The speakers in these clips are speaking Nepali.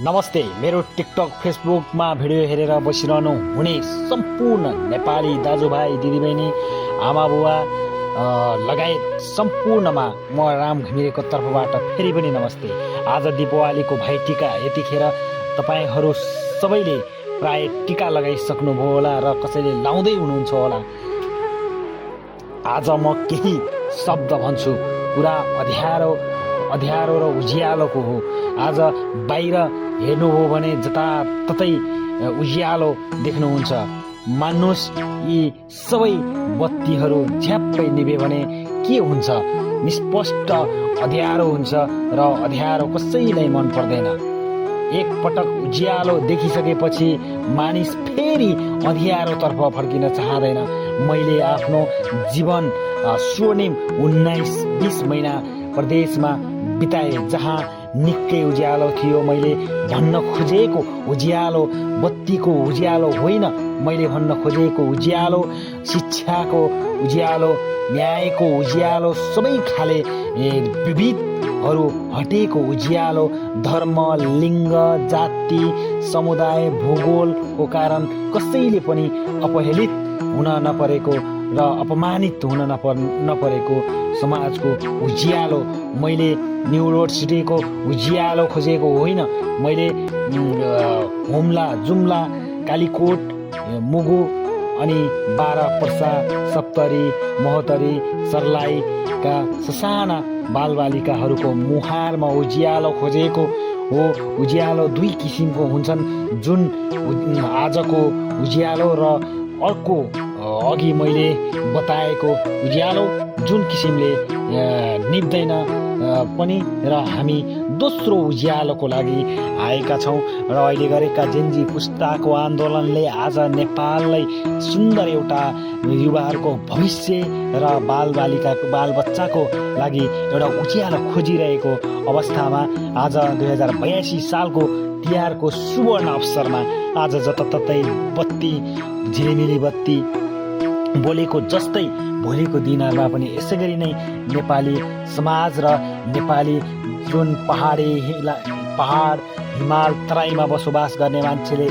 नमस्ते। मेरो टिकटक फेसबुकमा भिडियो हेरेर बसिरहनु हुने सम्पूर्ण नेपाली दाजुभाइ दिदीबहिनी आमा बुवा लगायत सम्पूर्णमा म राम घिमिरेको तर्फबाट फेरि पनि नमस्ते। आज दीपावलीको भाइटिका, यतिखेर तपाईहरू सबैले प्राय टिका लगाइसक्नुभयो होला र कसैले लाउँदै हुनुहुन्छ होला। आज म केही शब्द भन्छु, पुरा अँध्यारो र उज्यालोको हो। आज बाहिर हेर्नुभयो भने जताततै उज्यालो देख्नुहुन्छ। मान्नुहोस्, यी सबै बत्तीहरू झ्याप्पै निभे भने के हुन्छ? निष्पष्ट अँध्यारो हुन्छ र अँध्यारो कसैलाई मन पर्दैन। एक पटक उज्यालो देखिसकेपछि मानिस फेरि अँध्यारोतर्फ फर्किन चाहँदैन। मैले आफ्नो जीवन स्वर्णिम 19-20 महिना प्रदेशमा बिताए, जहाँ निकै उज्यालो थियो। मैले भन्न खोजेको उज्यालो बत्तीको उज्यालो होइन, मैले भन्न खोजेको उज्यालो शिक्षाको उज्यालो, न्यायको उज्यालो, सबै खाले विविधहरू हटेको उज्यालो, धर्म, लिङ्ग, जाति, समुदाय, भूगोलको कारण कसैले पनि अपहेलित हुन नपरेको र अपमानित हुन नपरेको समाजको उज्यालो। मैले न्यु रोड सिटीको उज्यालो खोजेको होइन, मैले हुम्ला, जुम्ला, कालीकोट, मुगु अनि बारापर्सा, सप्तरी, महोत्तरी, सर्लाहीका ससाना बालबालिकाहरूको मुहारमा उज्यालो खोजेको हो। उज्यालो दुई किसिमको हुन्छन्, जुन आजको उज्यालो र अर्को अघि मैले बताएको उज्यालो जुन किसिमले निप्दैन पनि, र हामी दोस्रो उज्यालोको लागि आएका छौँ। र अहिले गरेका जेन्जी पुस्ताको आन्दोलनले आज नेपाललाई सुन्दर एउटा युवाहरूको भविष्य र बालबच्चाको लागि एउटा उज्यालो खोजिरहेको अवस्थामा आज 2082 सालको तिहारको सुवर्ण अवसरमा आज जताततै बत्ती, झिलिमिली बत्ती बोलेको जस्तै भोलिको दिनहरूमा पनि यसै गरी नै नेपाली समाज र नेपाली जुन पहाड, हिमाल, तराईमा बसोबास गर्ने मान्छेले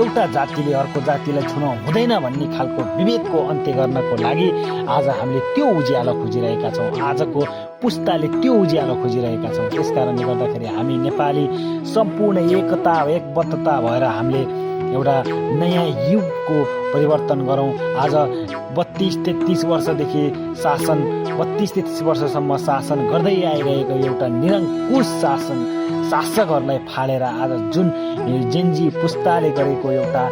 एउटा जातिले अर्को जातिलाई छुन हुँदैन भन्ने खालको विभेदको अन्त्य गर्नको लागि आज हामीले त्यो उज्यालो खोजिरहेका छौँ। आजको पुस्ताले त्यो उज्यालो खोजिरहेका छौँ। त्यस कारणले गर्दाखेरि हामी नेपाली सम्पूर्ण एकता, एकबद्धता भएर हामीले एउटा नयाँ युगको परिवर्तन गरौँ। आज 32-33 वर्षदेखि 32-33 वर्षसम्म शासन गर्दै आइरहेको एउटा निरङ्कुश शासकहरूलाई फालेर आज जुन जेन्जी पुस्ताले गरेको एउटा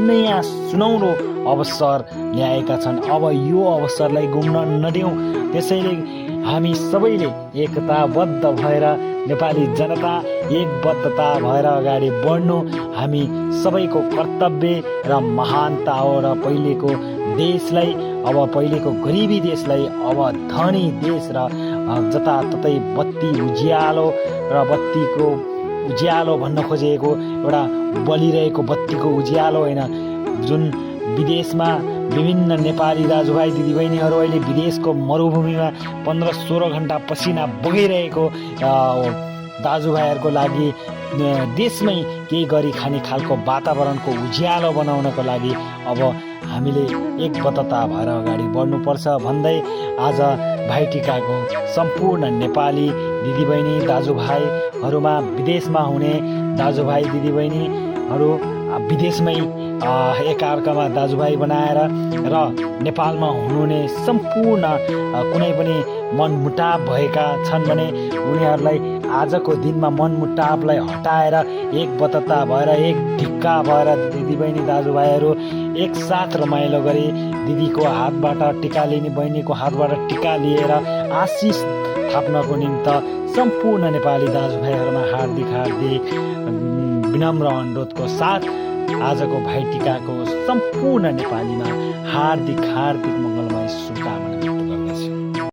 नयाँ सुनौलो अवसर ल्याएका छन्। अब यो अवसरलाई गुम्न नदेऊ। त्यसैले हामी सबैले एकताबद्ध भएर, नेपाली जनता एकबद्धता भएर अगाडि बढ्नु हामी सबैको कर्तव्य र महानता हो। र पहिलेको देशलाई, अब पहिलेको गरिबी देशलाई अब धनी देश र जताततै बत्ती उज्यालो र बत्तीको उज्यालो भन्न खोजेको एउटा बलिरहेको बत्तीको उज्यालो होइन। जुन विदेशमा विभिन्न नेपाली दाजुभाइ दिदीबहिनीहरू अहिले विदेशको मरुभूमिमा 15-16 घन्टा पसिना बगिरहेको दाजुभाइहरूको लागि देशमै केही गरी खाने खालको वातावरणको उज्यालो बनाउनको लागि अब हामीले एकबद्धता भएर अगाडि बढ्नुपर्छ भन्दै आज भाइटिकाको सम्पूर्ण नेपाली दिदीबहिनी दाजुभाइहरूमा, विदेशमा हुने दाजुभाइ दिदीबहिनीहरू विदेशमै एकअर्कामा दाजुभाइ बनाएर र नेपालमा हुनुहुने सम्पूर्ण कुनै पनि मनमुटाव भएका छन् भने उनीहरूलाई आजको दिनमा मनमुटावलाई हटाएर एकबद्धता भएर, एक ढिक्का भएर दिदीबहिनी दाजुभाइहरू एकसाथ रमाइलो गरी दिदीको हातबाट टिका लिने, बहिनीको हातबाट टिका लिएर आशिष थाप्नको निम्ति सम्पूर्ण नेपाली दाजुभाइहरूमा हार्दिक विनम्र अनुरोधको साथ आजको भाइटिकाको सम्पूर्ण नेपालीमा हार्दिक मङ्गलमय शुभकामना।